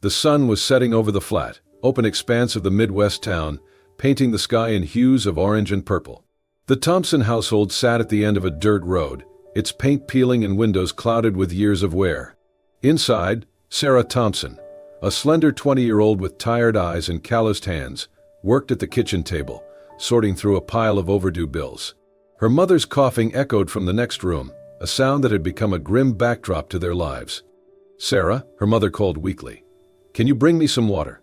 The sun was setting over the flat, open expanse of the Midwest town, painting the sky in hues of orange and purple. The Thompson household sat at the end of a dirt road, its paint peeling and windows clouded with years of wear. Inside, Sarah Thompson, a slender 20-year-old with tired eyes and calloused hands, worked at the kitchen table, sorting through a pile of overdue bills. Her mother's coughing echoed from the next room, a sound that had become a grim backdrop to their lives. "Sarah," her mother called weakly, "can you bring me some water?"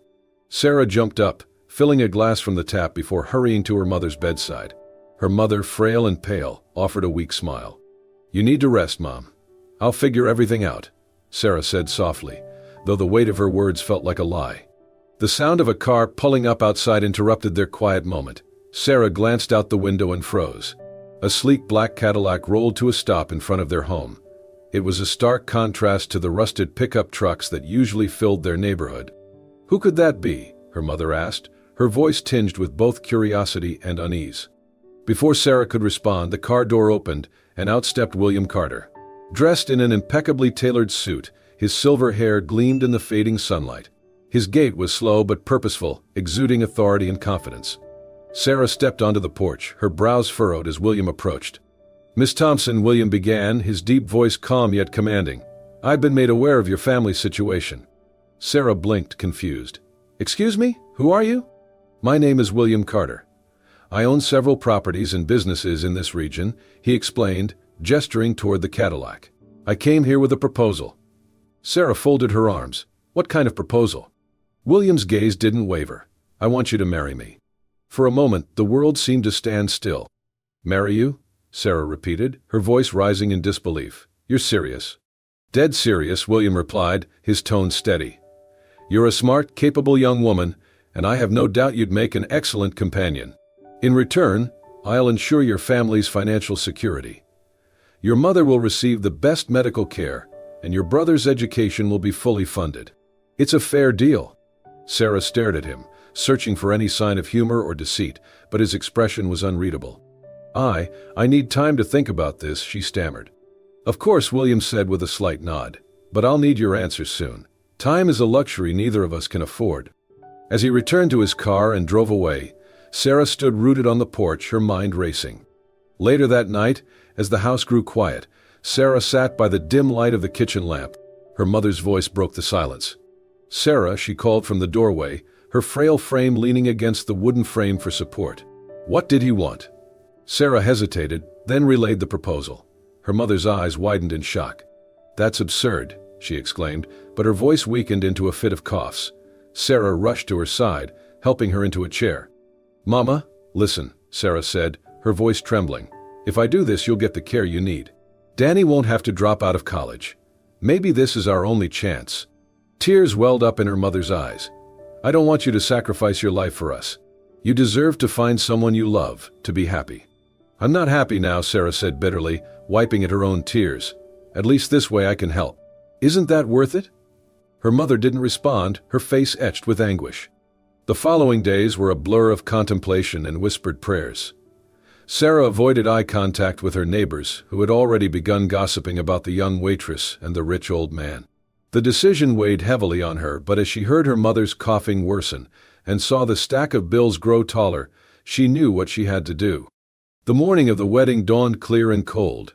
Sarah jumped up, filling a glass from the tap before hurrying to her mother's bedside. Her mother, frail and pale, offered a weak smile. "You need to rest, Mom. I'll figure everything out," Sarah said softly, though the weight of her words felt like a lie. The sound of a car pulling up outside interrupted their quiet moment. Sarah glanced out the window and froze. A sleek black Cadillac rolled to a stop in front of their home. It was a stark contrast to the rusted pickup trucks that usually filled their neighborhood. "Who could that be?" her mother asked, her voice tinged with both curiosity and unease. Before Sarah could respond, the car door opened, and out stepped William Carter. Dressed in an impeccably tailored suit, his silver hair gleamed in the fading sunlight. His gait was slow but purposeful, exuding authority and confidence. Sarah stepped onto the porch, her brows furrowed as William approached. "Miss Thompson," William began, his deep voice calm yet commanding, "I've been made aware of your family's situation." Sarah blinked, confused. "Excuse me? Who are you?" "My name is William Carter. I own several properties and businesses in this region," he explained, gesturing toward the Cadillac. "I came here with a proposal." Sarah folded her arms. "What kind of proposal?" William's gaze didn't waver. "I want you to marry me." For a moment, the world seemed to stand still. "Marry you?" Sarah repeated, her voice rising in disbelief. "You're serious?" "Dead serious," William replied, his tone steady. "You're a smart, capable young woman, and I have no doubt you'd make an excellent companion. In return, I'll ensure your family's financial security. Your mother will receive the best medical care, and your brother's education will be fully funded. It's a fair deal." Sarah stared at him, searching for any sign of humor or deceit, but his expression was unreadable. I need time to think about this," she stammered. "Of course," William said with a slight nod, "but I'll need your answers soon. Time is a luxury neither of us can afford." As he returned to his car and drove away, Sarah stood rooted on the porch, her mind racing. Later that night, as the house grew quiet, Sarah sat by the dim light of the kitchen lamp. Her mother's voice broke the silence. "Sarah," she called from the doorway, her frail frame leaning against the wooden frame for support. "What did he want?" Sarah hesitated, then relayed the proposal. Her mother's eyes widened in shock. "That's absurd," she exclaimed, but her voice weakened into a fit of coughs. Sarah rushed to her side, helping her into a chair. "Mama, listen," Sarah said, her voice trembling. "If I do this, you'll get the care you need. Danny won't have to drop out of college. Maybe this is our only chance." Tears welled up in her mother's eyes. "I don't want you to sacrifice your life for us. You deserve to find someone you love, to be happy." "I'm not happy now," Sarah said bitterly, wiping at her own tears. "At least this way I can help. Isn't that worth it?" Her mother didn't respond, her face etched with anguish. The following days were a blur of contemplation and whispered prayers. Sarah avoided eye contact with her neighbors, who had already begun gossiping about the young waitress and the rich old man. The decision weighed heavily on her, but as she heard her mother's coughing worsen and saw the stack of bills grow taller, she knew what she had to do. The morning of the wedding dawned clear and cold.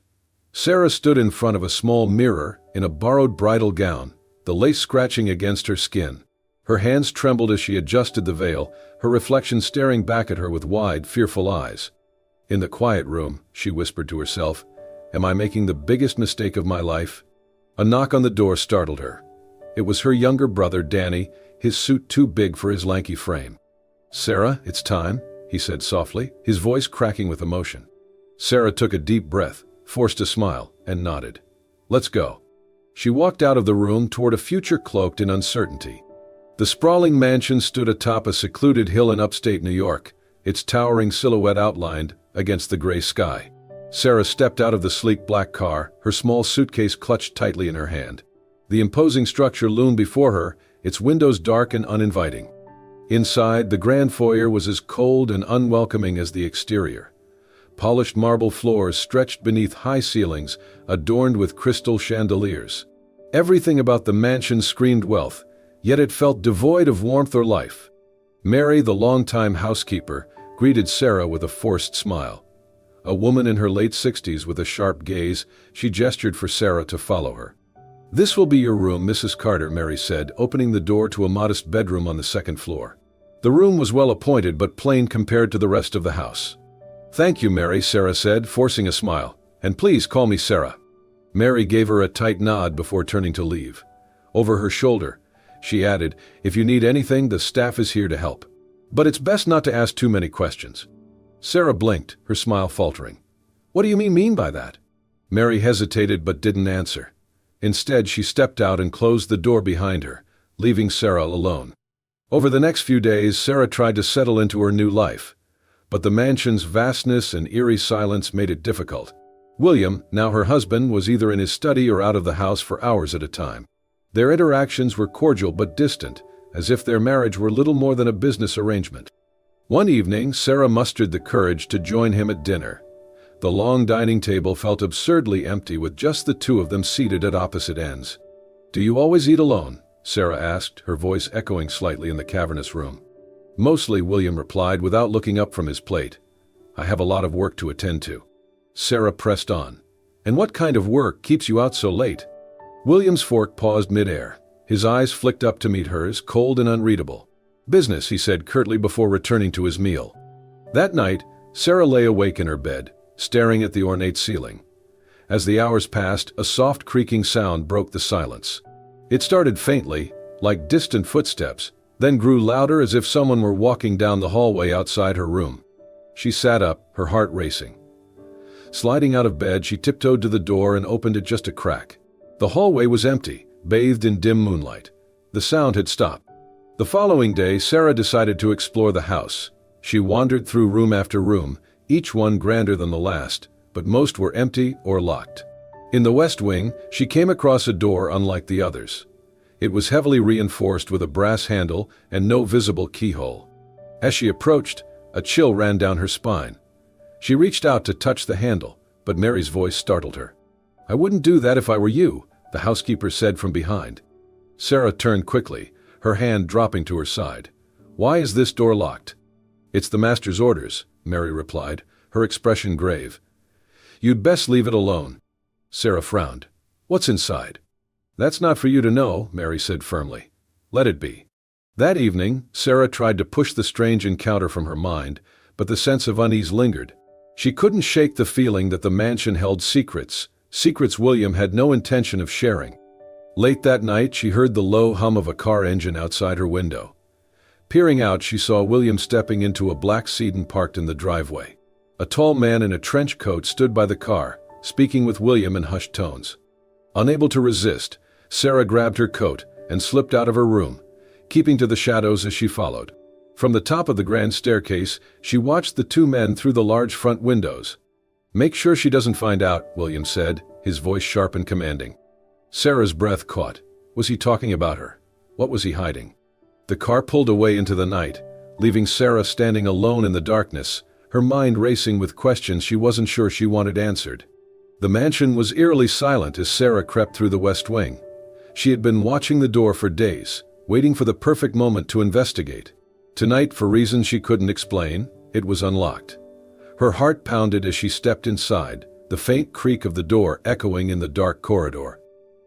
Sarah stood in front of a small mirror in a borrowed bridal gown, the lace scratching against her skin. Her hands trembled as she adjusted the veil, her reflection staring back at her with wide, fearful eyes. In the quiet room, she whispered to herself, "Am I making the biggest mistake of my life?" A knock on the door startled her. It was her younger brother, Danny, his suit too big for his lanky frame. "Sarah, it's time," he said softly, his voice cracking with emotion. Sarah took a deep breath, forced a smile, and nodded. "Let's go." She walked out of the room toward a future cloaked in uncertainty. The sprawling mansion stood atop a secluded hill in upstate New York, its towering silhouette outlined against the gray sky. Sarah stepped out of the sleek black car, her small suitcase clutched tightly in her hand. The imposing structure loomed before her, its windows dark and uninviting. Inside, the grand foyer was as cold and unwelcoming as the exterior. Polished marble floors stretched beneath high ceilings, adorned with crystal chandeliers. Everything about the mansion screamed wealth, yet it felt devoid of warmth or life. Mary, the longtime housekeeper, greeted Sarah with a forced smile. A woman in her late 60s with a sharp gaze, she gestured for Sarah to follow her. "This will be your room, Mrs. Carter," Mary said, opening the door to a modest bedroom on the second floor. The room was well appointed but plain compared to the rest of the house. "Thank you, Mary," Sarah said, forcing a smile. "And please call me Sarah." Mary gave her a tight nod before turning to leave. Over her shoulder, she added, "If you need anything, the staff is here to help. But it's best not to ask too many questions." Sarah blinked, her smile faltering. "What do you mean by that?" Mary hesitated but didn't answer. Instead, she stepped out and closed the door behind her, leaving Sarah alone. Over the next few days, Sarah tried to settle into her new life. But the mansion's vastness and eerie silence made it difficult. William, now her husband, was either in his study or out of the house for hours at a time. Their interactions were cordial but distant, as if their marriage were little more than a business arrangement. One evening, Sarah mustered the courage to join him at dinner. The long dining table felt absurdly empty with just the two of them seated at opposite ends. "Do you always eat alone?" Sarah asked, her voice echoing slightly in the cavernous room. "Mostly," William replied without looking up from his plate. "I have a lot of work to attend to." Sarah pressed on. "And what kind of work keeps you out so late?" William's fork paused mid-air. His eyes flicked up to meet hers, cold and unreadable. "Business," he said curtly before returning to his meal. That night, Sarah lay awake in her bed, staring at the ornate ceiling. As the hours passed, a soft creaking sound broke the silence. It started faintly, like distant footsteps, then grew louder as if someone were walking down the hallway outside her room. She sat up, her heart racing. Sliding out of bed, she tiptoed to the door and opened it just a crack. The hallway was empty, bathed in dim moonlight. The sound had stopped. The following day, Sarah decided to explore the house. She wandered through room after room, each one grander than the last, but most were empty or locked. In the west wing, she came across a door unlike the others. It was heavily reinforced with a brass handle and no visible keyhole. As she approached, a chill ran down her spine. She reached out to touch the handle, but Mary's voice startled her. "I wouldn't do that if I were you," the housekeeper said from behind. Sarah turned quickly, her hand dropping to her side. "Why is this door locked?" "It's the master's orders," Mary replied, her expression grave. "You'd best leave it alone." Sarah frowned. "What's inside?" "That's not for you to know," Mary said firmly. "Let it be." That evening, Sarah tried to push the strange encounter from her mind, but the sense of unease lingered. She couldn't shake the feeling that the mansion held secrets William had no intention of sharing. Late that night, she heard the low hum of a car engine outside her window. Peering out, she saw William stepping into a black sedan parked in the driveway. A tall man in a trench coat stood by the car, speaking with William in hushed tones. Unable to resist, Sarah grabbed her coat and slipped out of her room, keeping to the shadows as she followed. From the top of the grand staircase, she watched the two men through the large front windows. "Make sure she doesn't find out," William said, his voice sharp and commanding. Sarah's breath caught. Was he talking about her? What was he hiding? The car pulled away into the night, leaving Sarah standing alone in the darkness, her mind racing with questions she wasn't sure she wanted answered. The mansion was eerily silent as Sarah crept through the west wing. She had been watching the door for days, waiting for the perfect moment to investigate. Tonight, for reasons she couldn't explain, it was unlocked. Her heart pounded as she stepped inside, the faint creak of the door echoing in the dark corridor.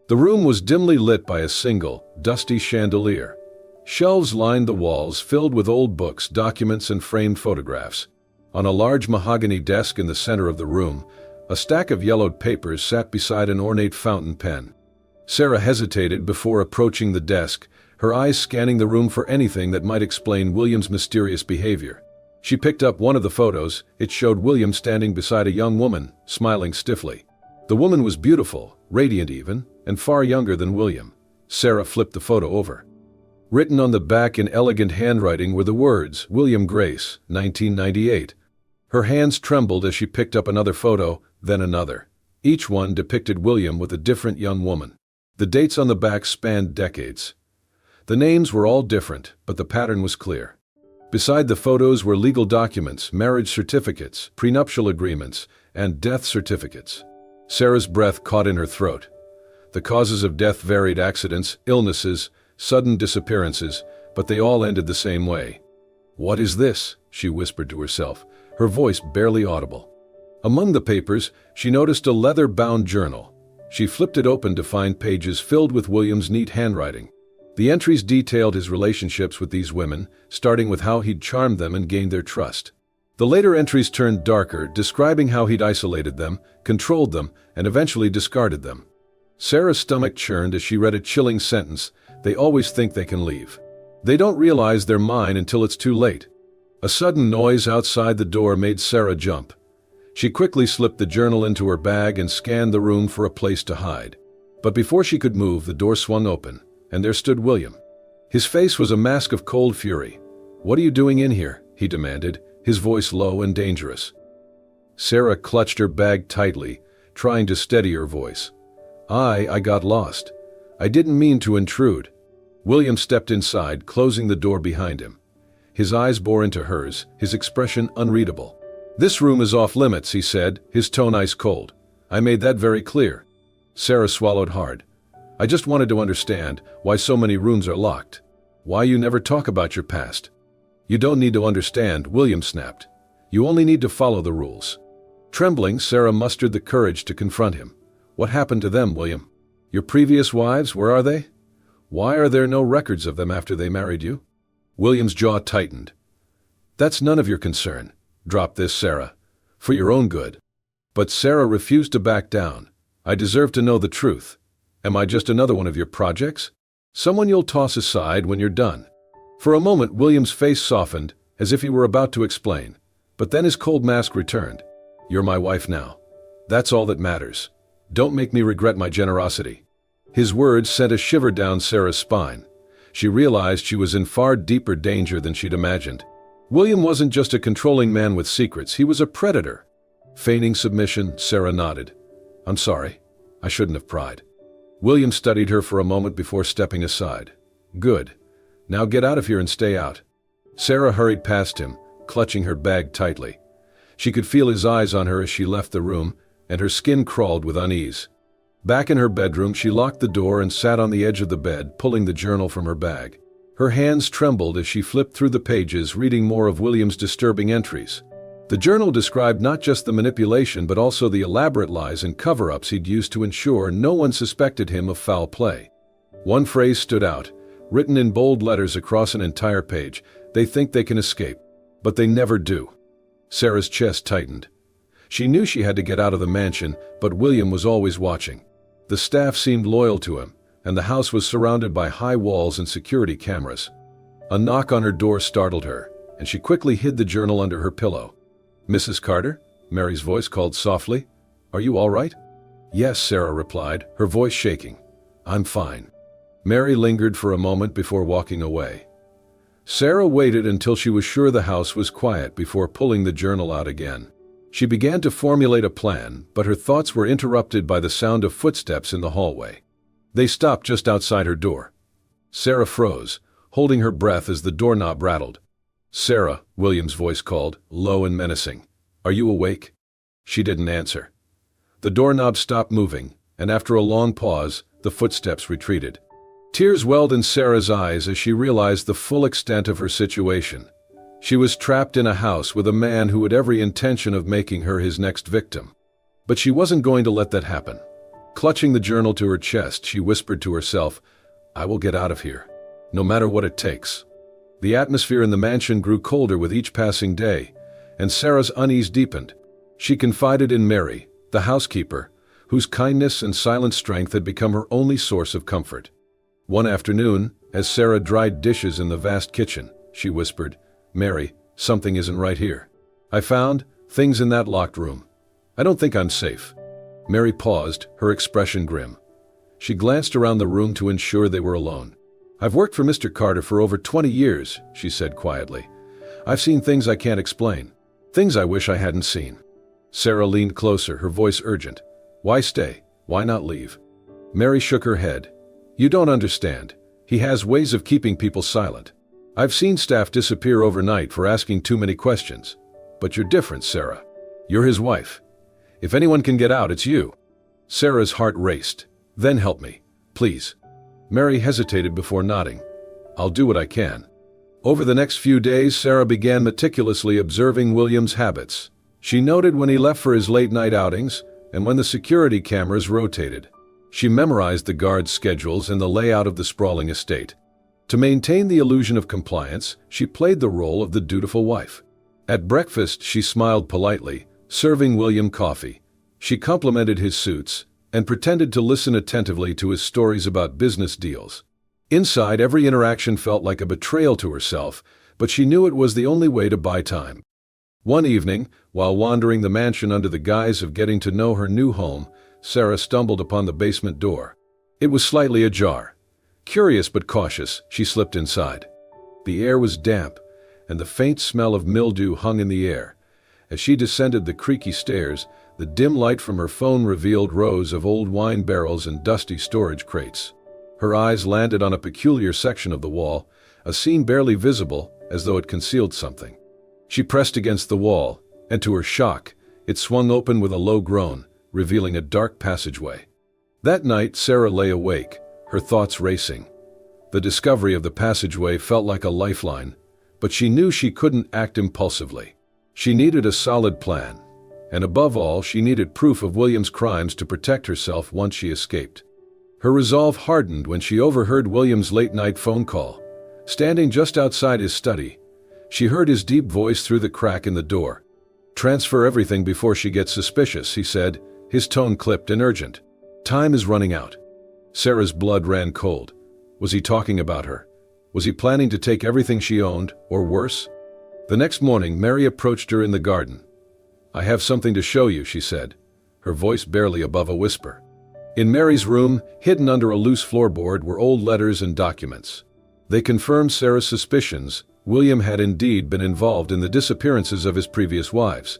The room was dimly lit by a single, dusty chandelier. Shelves lined the walls filled with old books, documents, and framed photographs. On a large mahogany desk in the center of the room, a stack of yellowed papers sat beside an ornate fountain pen. Sarah hesitated before approaching the desk, her eyes scanning the room for anything that might explain William's mysterious behavior. She picked up one of the photos. It showed William standing beside a young woman, smiling stiffly. The woman was beautiful, radiant even, and far younger than William. Sarah flipped the photo over. Written on the back in elegant handwriting were the words, "William Grace, 1998. Her hands trembled as she picked up another photo, then another. Each one depicted William with a different young woman. The dates on the back spanned decades. The names were all different, but the pattern was clear. Beside the photos were legal documents, marriage certificates, prenuptial agreements, and death certificates. Sarah's breath caught in her throat. The causes of death varied: accidents, illnesses, sudden disappearances, but they all ended the same way. "What is this?" she whispered to herself, her voice barely audible. Among the papers, she noticed a leather-bound journal. She flipped it open to find pages filled with William's neat handwriting. The entries detailed his relationships with these women, starting with how he'd charmed them and gained their trust. The later entries turned darker, describing how he'd isolated them, controlled them, and eventually discarded them. Sarah's stomach churned as she read a chilling sentence: "They always think they can leave. They don't realize they're mine until it's too late." A sudden noise outside the door made Sarah jump. She quickly slipped the journal into her bag and scanned the room for a place to hide. But before she could move, the door swung open, and there stood William. His face was a mask of cold fury. "What are you doing in here?" he demanded, his voice low and dangerous. Sarah clutched her bag tightly, trying to steady her voice. I got lost. I didn't mean to intrude." William stepped inside, closing the door behind him. His eyes bore into hers, his expression unreadable. "This room is off limits," he said, his tone ice cold. "I made that very clear." Sarah swallowed hard. "I just wanted to understand why so many rooms are locked. Why you never talk about your past." "You don't need to understand," William snapped. "You only need to follow the rules." Trembling, Sarah mustered the courage to confront him. "What happened to them, William? Your previous wives, where are they? Why are there no records of them after they married you?" William's jaw tightened. "That's none of your concern. Drop this, Sarah. For your own good." But Sarah refused to back down. "I deserve to know the truth. Am I just another one of your projects? Someone you'll toss aside when you're done?" For a moment, William's face softened, as if he were about to explain. But then his cold mask returned. "You're my wife now. That's all that matters. Don't make me regret my generosity." His words sent a shiver down Sarah's spine. She realized she was in far deeper danger than she'd imagined. William wasn't just a controlling man with secrets, he was a predator. Feigning submission, Sarah nodded. "I'm sorry. I shouldn't have pried." William studied her for a moment before stepping aside. "Good. Now get out of here and stay out." Sarah hurried past him, clutching her bag tightly. She could feel his eyes on her as she left the room, and her skin crawled with unease. Back in her bedroom, she locked the door and sat on the edge of the bed, pulling the journal from her bag. Her hands trembled as she flipped through the pages, reading more of William's disturbing entries. The journal described not just the manipulation but also the elaborate lies and cover-ups he'd used to ensure no one suspected him of foul play. One phrase stood out, written in bold letters across an entire page: "They think they can escape, but they never do." Sarah's chest tightened. She knew she had to get out of the mansion, but William was always watching. The staff seemed loyal to him, and the house was surrounded by high walls and security cameras. A knock on her door startled her, and she quickly hid the journal under her pillow. "Mrs. Carter?" Mary's voice called softly. "Are you all right?" "Yes," Sarah replied, her voice shaking. "I'm fine." Mary lingered for a moment before walking away. Sarah waited until she was sure the house was quiet before pulling the journal out again. She began to formulate a plan, but her thoughts were interrupted by the sound of footsteps in the hallway. They stopped just outside her door. Sarah froze, holding her breath as the doorknob rattled. "Sarah," William's voice called, low and menacing. "Are you awake?" She didn't answer. The doorknob stopped moving, and after a long pause, the footsteps retreated. Tears welled in Sarah's eyes as she realized the full extent of her situation. She was trapped in a house with a man who had every intention of making her his next victim. But she wasn't going to let that happen. Clutching the journal to her chest, she whispered to herself, "I will get out of here, no matter what it takes." The atmosphere in the mansion grew colder with each passing day, and Sarah's unease deepened. She confided in Mary, the housekeeper, whose kindness and silent strength had become her only source of comfort. One afternoon, as Sarah dried dishes in the vast kitchen, she whispered, "Mary, something isn't right here. I found things in that locked room. I don't think I'm safe." Mary paused, her expression grim. She glanced around the room to ensure they were alone. "I've worked for Mr. Carter for over 20 years, she said quietly. "I've seen things I can't explain. Things I wish I hadn't seen." Sarah leaned closer, her voice urgent. "Why stay? Why not leave?" Mary shook her head. "You don't understand. He has ways of keeping people silent. I've seen staff disappear overnight for asking too many questions. But you're different, Sarah. You're his wife. If anyone can get out, it's you." Sarah's heart raced. "Then help me, please." Mary hesitated before nodding. "I'll do what I can." Over the next few days, Sarah began meticulously observing William's habits. She noted when he left for his late-night outings and when the security cameras rotated. She memorized the guards' schedules and the layout of the sprawling estate. To maintain the illusion of compliance, she played the role of the dutiful wife. At breakfast, she smiled politely, serving William coffee. She complimented his suits and pretended to listen attentively to his stories about business deals. Inside, every interaction felt like a betrayal to herself, but she knew it was the only way to buy time. One evening, while wandering the mansion under the guise of getting to know her new home, Sarah stumbled upon the basement door. It was slightly ajar. Curious but cautious, she slipped inside. The air was damp, and the faint smell of mildew hung in the air. As she descended the creaky stairs, the dim light from her phone revealed rows of old wine barrels and dusty storage crates. Her eyes landed on a peculiar section of the wall, a seam barely visible, as though it concealed something. She pressed against the wall, and to her shock, it swung open with a low groan, revealing a dark passageway. That night, Sarah lay awake, her thoughts racing. The discovery of the passageway felt like a lifeline, but she knew she couldn't act impulsively. She needed a solid plan, and above all, she needed proof of William's crimes to protect herself once she escaped. Her resolve hardened when she overheard William's late-night phone call. Standing just outside his study, she heard his deep voice through the crack in the door. "Transfer everything before she gets suspicious," he said, his tone clipped and urgent. "Time is running out." Sarah's blood ran cold. Was he talking about her? Was he planning to take everything she owned, or worse? The next morning, Mary approached her in the garden. "I have something to show you," she said, her voice barely above a whisper. In Mary's room, hidden under a loose floorboard, were old letters and documents. They confirmed Sarah's suspicions. William had indeed been involved in the disappearances of his previous wives.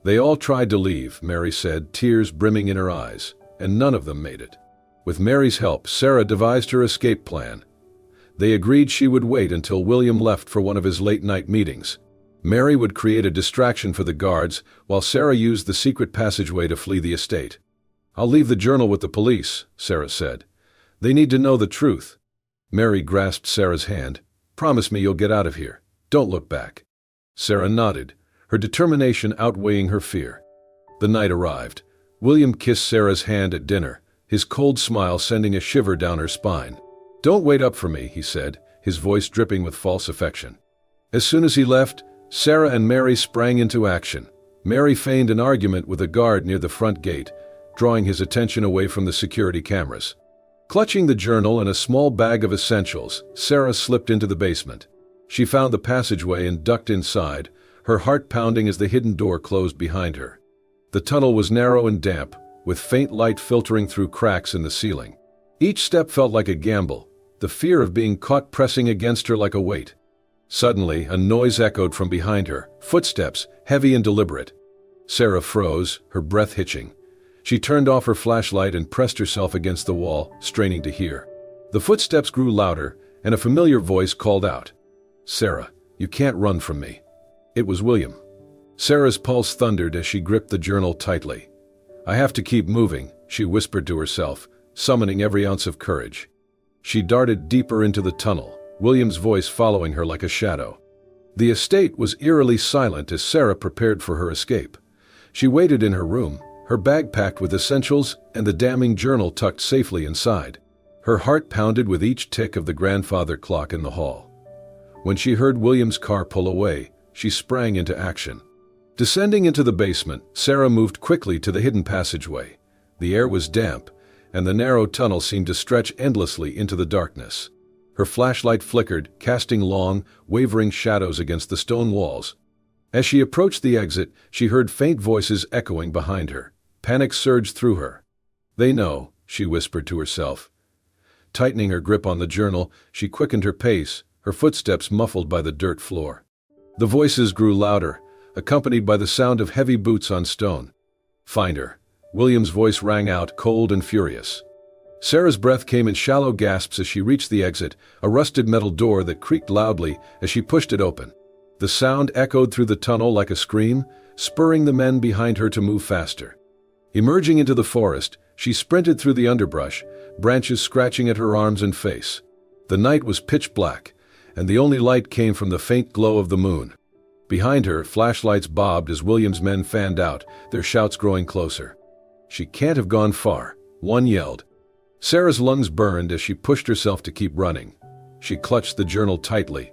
"They all tried to leave," Mary said, tears brimming in her eyes, "and none of them made it." With Mary's help, Sarah devised her escape plan. They agreed she would wait until William left for one of his late-night meetings. Mary would create a distraction for the guards, while Sarah used the secret passageway to flee the estate. "I'll leave the journal with the police," Sarah said. "They need to know the truth." Mary grasped Sarah's hand. "Promise me you'll get out of here. Don't look back." Sarah nodded, her determination outweighing her fear. The night arrived. William kissed Sarah's hand at dinner, his cold smile sending a shiver down her spine. "Don't wait up for me," he said, his voice dripping with false affection. As soon as he left, Sarah and Mary sprang into action. Mary feigned an argument with a guard near the front gate, drawing his attention away from the security cameras. Clutching the journal and a small bag of essentials, Sarah slipped into the basement. She found the passageway and ducked inside, her heart pounding as the hidden door closed behind her. The tunnel was narrow and damp, with faint light filtering through cracks in the ceiling. Each step felt like a gamble, the fear of being caught pressing against her like a weight. Suddenly, a noise echoed from behind her, footsteps, heavy and deliberate. Sarah froze, her breath hitching. She turned off her flashlight and pressed herself against the wall, straining to hear. The footsteps grew louder, and a familiar voice called out, "Sarah, you can't run from me." It was William. Sarah's pulse thundered as she gripped the journal tightly. "I have to keep moving," she whispered to herself, summoning every ounce of courage. She darted deeper into the tunnel, William's voice following her like a shadow. The estate was eerily silent as Sarah prepared for her escape. She waited in her room, her bag packed with essentials and the damning journal tucked safely inside. Her heart pounded with each tick of the grandfather clock in the hall. When she heard William's car pull away, she sprang into action. Descending into the basement, Sarah moved quickly to the hidden passageway. The air was damp, and the narrow tunnel seemed to stretch endlessly into the darkness. Her flashlight flickered, casting long, wavering shadows against the stone walls. As she approached the exit, she heard faint voices echoing behind her. Panic surged through her. "They know," she whispered to herself. Tightening her grip on the journal, she quickened her pace, her footsteps muffled by the dirt floor. The voices grew louder, accompanied by the sound of heavy boots on stone. "Find her." William's voice rang out, cold and furious. Sarah's breath came in shallow gasps as she reached the exit, a rusted metal door that creaked loudly as she pushed it open. The sound echoed through the tunnel like a scream, spurring the men behind her to move faster. Emerging into the forest, she sprinted through the underbrush, branches scratching at her arms and face. The night was pitch black, and the only light came from the faint glow of the moon. Behind her, flashlights bobbed as William's men fanned out, their shouts growing closer. "She can't have gone far," one yelled. Sarah's lungs burned as she pushed herself to keep running. She clutched the journal tightly,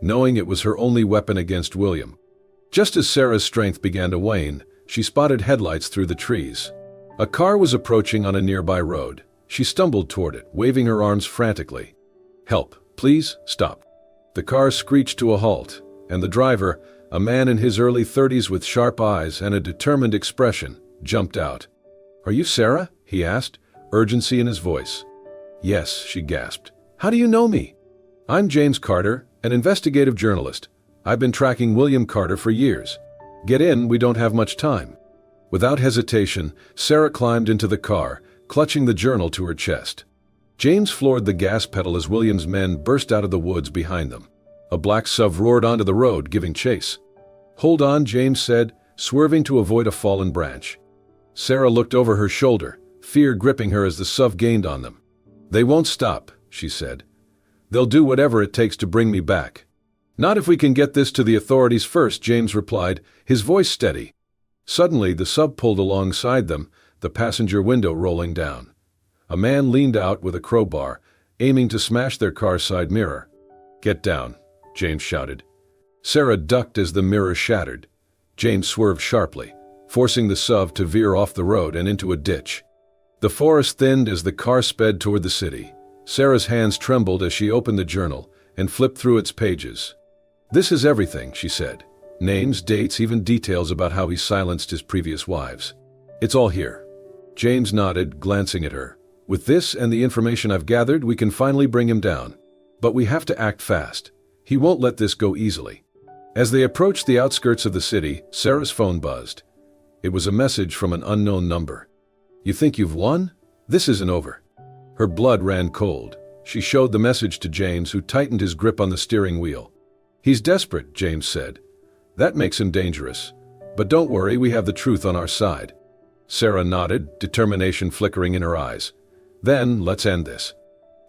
knowing it was her only weapon against William. Just as Sarah's strength began to wane, she spotted headlights through the trees. A car was approaching on a nearby road. She stumbled toward it, waving her arms frantically. "Help, please, stop." The car screeched to a halt, and the driver, a man in his early 30s with sharp eyes and a determined expression, jumped out. "Are you Sarah?" he asked, urgency in his voice. "Yes," she gasped. "How do you know me?" "I'm James Carter, an investigative journalist. I've been tracking William Carter for years. Get in, we don't have much time." Without hesitation, Sarah climbed into the car, clutching the journal to her chest. James floored the gas pedal as William's men burst out of the woods behind them. A black SUV roared onto the road, giving chase. "Hold on," James said, swerving to avoid a fallen branch. Sarah looked over her shoulder, fear gripping her as the SUV gained on them. "They won't stop," she said. "They'll do whatever it takes to bring me back." "Not if we can get this to the authorities first," James replied, his voice steady. Suddenly, the SUV pulled alongside them, the passenger window rolling down. A man leaned out with a crowbar, aiming to smash their car's side mirror. "Get down," James shouted. Sarah ducked as the mirror shattered. James swerved sharply, forcing the SUV to veer off the road and into a ditch. The forest thinned as the car sped toward the city. Sarah's hands trembled as she opened the journal and flipped through its pages. "This is everything," she said. "Names, dates, even details about how he silenced his previous wives. It's all here." James nodded, glancing at her. "With this and the information I've gathered, we can finally bring him down. But we have to act fast. He won't let this go easily." As they approached the outskirts of the city, Sarah's phone buzzed. It was a message from an unknown number. "You think you've won? This isn't over." Her blood ran cold. She showed the message to James, who tightened his grip on the steering wheel. "He's desperate," James said. "That makes him dangerous. But don't worry, we have the truth on our side." Sarah nodded, determination flickering in her eyes. "Then, let's end this."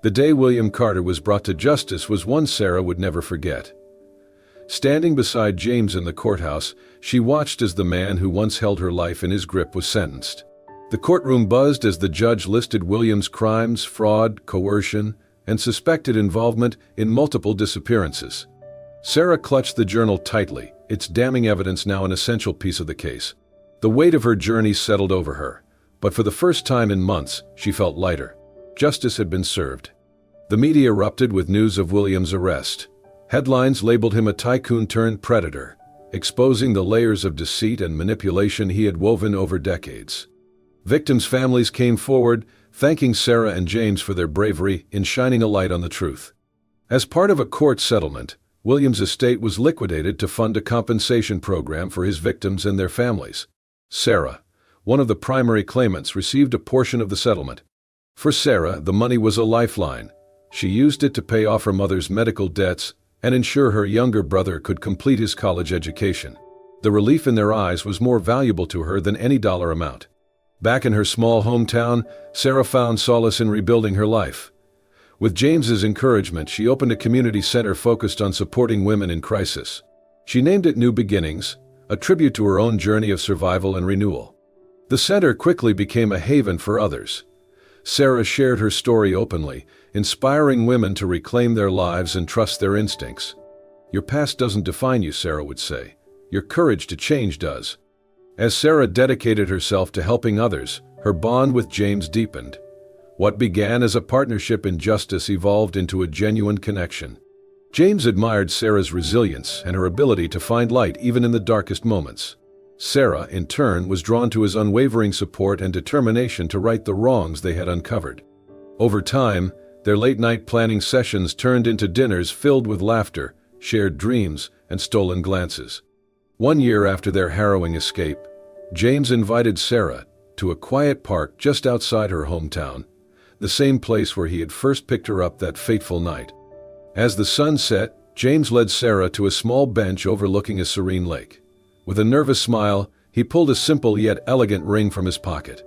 The day William Carter was brought to justice was one Sarah would never forget. Standing beside James in the courthouse, she watched as the man who once held her life in his grip was sentenced. The courtroom buzzed as the judge listed William's crimes, fraud, coercion, and suspected involvement in multiple disappearances. Sarah clutched the journal tightly, its damning evidence now an essential piece of the case. The weight of her journey settled over her, but for the first time in months, she felt lighter. Justice had been served. The media erupted with news of William's arrest. Headlines labeled him a tycoon-turned-predator, exposing the layers of deceit and manipulation he had woven over decades. Victims' families came forward, thanking Sarah and James for their bravery in shining a light on the truth. As part of a court settlement, William's estate was liquidated to fund a compensation program for his victims and their families. Sarah, one of the primary claimants, received a portion of the settlement. For Sarah, the money was a lifeline. She used it to pay off her mother's medical debts and ensure her younger brother could complete his college education. The relief in their eyes was more valuable to her than any dollar amount. Back in her small hometown, Sarah found solace in rebuilding her life. With James's encouragement, she opened a community center focused on supporting women in crisis. She named it New Beginnings, a tribute to her own journey of survival and renewal. The center quickly became a haven for others. Sarah shared her story openly, inspiring women to reclaim their lives and trust their instincts. "Your past doesn't define you," Sarah would say. "Your courage to change does." As Sarah dedicated herself to helping others, her bond with James deepened. What began as a partnership in justice evolved into a genuine connection. James admired Sarah's resilience and her ability to find light even in the darkest moments. Sarah, in turn, was drawn to his unwavering support and determination to right the wrongs they had uncovered. Over time, their late-night planning sessions turned into dinners filled with laughter, shared dreams, and stolen glances. One year after their harrowing escape, James invited Sarah to a quiet park just outside her hometown, the same place where he had first picked her up that fateful night. As the sun set, James led Sarah to a small bench overlooking a serene lake. With a nervous smile, he pulled a simple yet elegant ring from his pocket.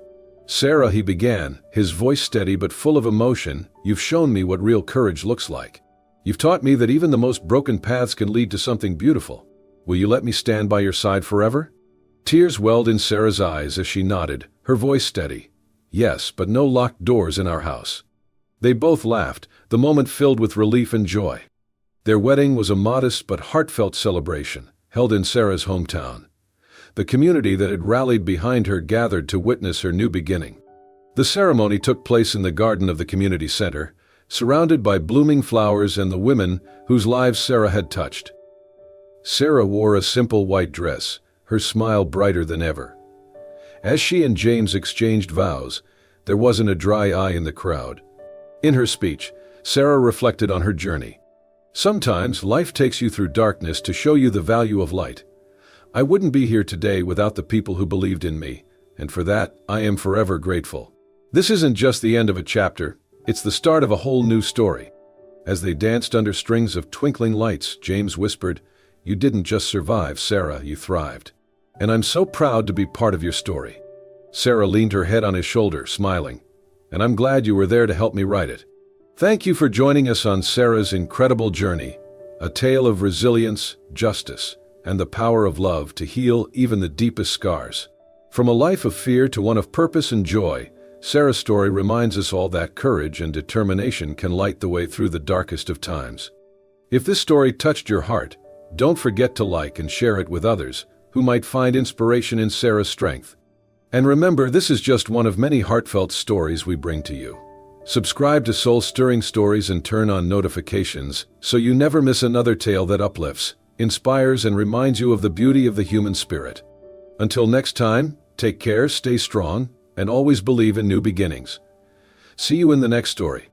"Sarah," he began, his voice steady but full of emotion, "you've shown me what real courage looks like. You've taught me that even the most broken paths can lead to something beautiful. Will you let me stand by your side forever?" Tears welled in Sarah's eyes as she nodded, her voice steady. "Yes, but no locked doors in our house." They both laughed, the moment filled with relief and joy. Their wedding was a modest but heartfelt celebration, held in Sarah's hometown. The community that had rallied behind her gathered to witness her new beginning. The ceremony took place in the garden of the community center, surrounded by blooming flowers and the women whose lives Sarah had touched. Sarah wore a simple white dress, her smile brighter than ever. As she and James exchanged vows, there wasn't a dry eye in the crowd. In her speech, Sarah reflected on her journey. "Sometimes life takes you through darkness to show you the value of light. I wouldn't be here today without the people who believed in me, and for that, I am forever grateful." This isn't just the end of a chapter, it's the start of a whole new story. As they danced under strings of twinkling lights, James whispered, "You didn't just survive, Sarah, you thrived. And I'm so proud to be part of your story." Sarah leaned her head on his shoulder, smiling. "And I'm glad you were there to help me write it." Thank you for joining us on Sarah's incredible journey, a tale of resilience, justice, and the power of love to heal even the deepest scars. From a life of fear to one of purpose and joy, Sarah's story reminds us all that courage and determination can light the way through the darkest of times. If this story touched your heart, don't forget to like and share it with others who might find inspiration in Sarah's strength. And remember, this is just one of many heartfelt stories we bring to you. Subscribe to Soul-Stirring Stories and turn on notifications so you never miss another tale that uplifts, inspires, and reminds you of the beauty of the human spirit. Until next time, take care, stay strong, and always believe in new beginnings. See you in the next story.